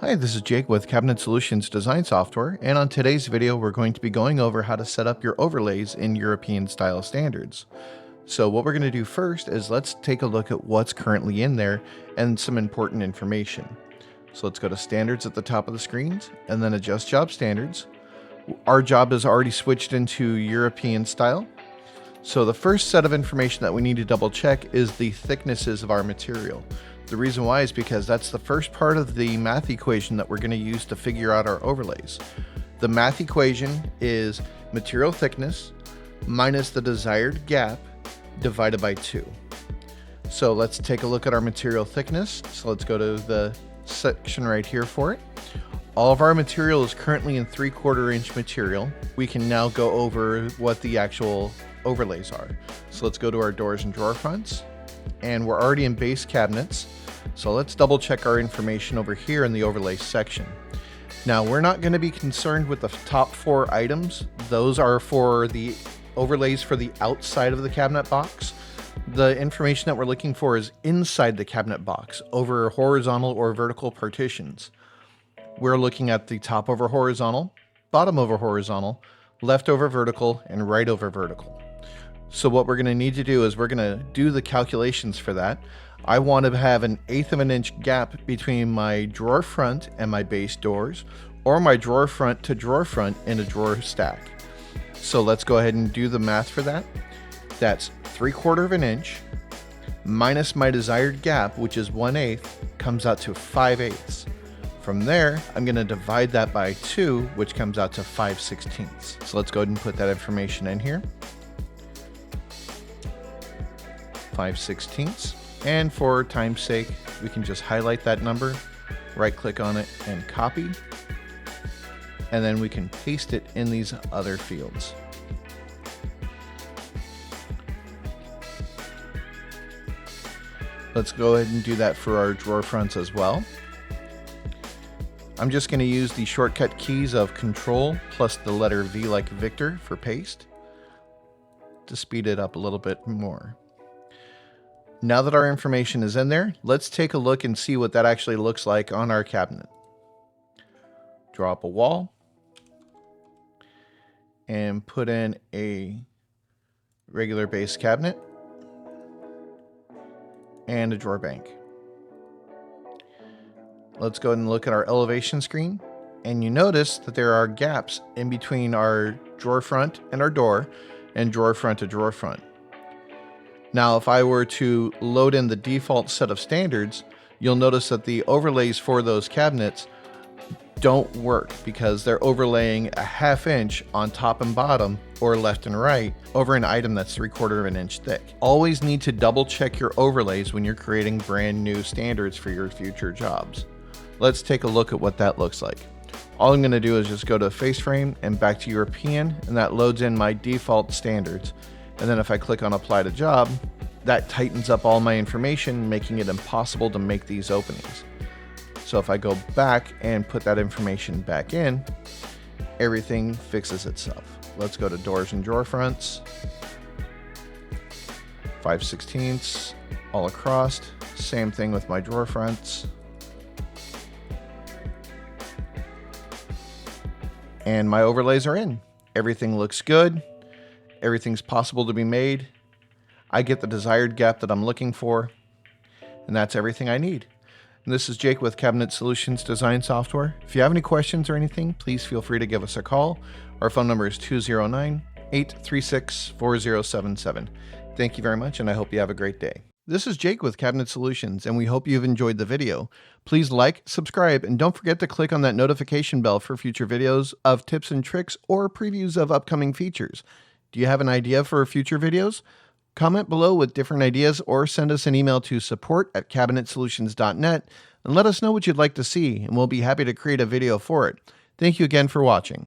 Hi, this is Jake with Cabinet Solutions Design Software, and on today's video we're going to be going over how to set up your overlays in European style standards. So what we're going to do first is let's take a look at what's currently in there and some important information. So let's go to Standards at the top of the screens and then Adjust Job Standards. Our job is already switched into European style. So the first set of information that we need to double check is the thicknesses of our material. The reason why is because that's the first part of the math equation that we're going to use to figure out our overlays. The math equation is material thickness minus the desired gap divided by 2. So let's take a look at our material thickness. So let's go to the section right here for it. All of our material is currently in 3/4 inch material. We can now go over what the actual overlays are. So let's go to our doors and drawer fronts, and we're already in base cabinets. So let's double check our information over here in the overlay section. Now we're not going to be concerned with the top 4 items. Those are for the overlays for the outside of the cabinet box. The information that we're looking for is inside the cabinet box over horizontal or vertical partitions. We're looking at the top over horizontal, bottom over horizontal, left over vertical, and right over vertical. So what we're going to need to do is we're going to do the calculations for that. I want to have an 1/8 of an inch gap between my drawer front and my base doors, or my drawer front to drawer front in a drawer stack. So let's go ahead and do the math for that. That's 3/4 of an inch minus my desired gap, which is 1/8, comes out to 5/8. From there, I'm going to divide that by 2, which comes out to 5/16. So let's go ahead and put that information in here. 5/16. And for time's sake, we can just highlight that number, right click on it and copy. And then we can paste it in these other fields. Let's go ahead and do that for our drawer fronts as well. I'm just going to use the shortcut keys of Control plus the letter V like Victor for paste to speed it up a little bit more. Now that our information is in there, let's take a look and see what that actually looks like on our cabinet. Draw up a wall and put in a regular base cabinet and a drawer bank. Let's go ahead and look at our elevation screen, and you notice that there are gaps in between our drawer front and our door and drawer front to drawer front. Now, if I were to load in the default set of standards, you'll notice that the overlays for those cabinets don't work because they're overlaying a 1/2 inch on top and bottom or left and right over an item that's 3/4 of an inch thick. Always need to double check your overlays when you're creating brand new standards for your future jobs. Let's take a look at what that looks like. All I'm going to do is just go to face frame and back to European, and that loads in my default standards. And then if I click on apply to job, that tightens up all my information, making it impossible to make these openings. So if I go back and put that information back in, everything fixes itself. Let's go to doors and drawer fronts, 5/16 all across. Same thing with my drawer fronts. And my overlays are in. Everything looks good. Everything's possible to be made. I get the desired gap that I'm looking for, and that's everything I need. And this is Jake with Cabinet Solutions Design Software. If you have any questions or anything, please feel free to give us a call. Our phone number is 209-836-4077. Thank you very much, and I hope you have a great day. This is Jake with Cabinet Solutions, and we hope you've enjoyed the video. Please like, subscribe, and don't forget to click on that notification bell for future videos of tips and tricks or previews of upcoming features. Do you have an idea for future videos? Comment below with different ideas or send us an email to support@cabinetsolutions.net and let us know what you'd like to see, and we'll be happy to create a video for it. Thank you again for watching.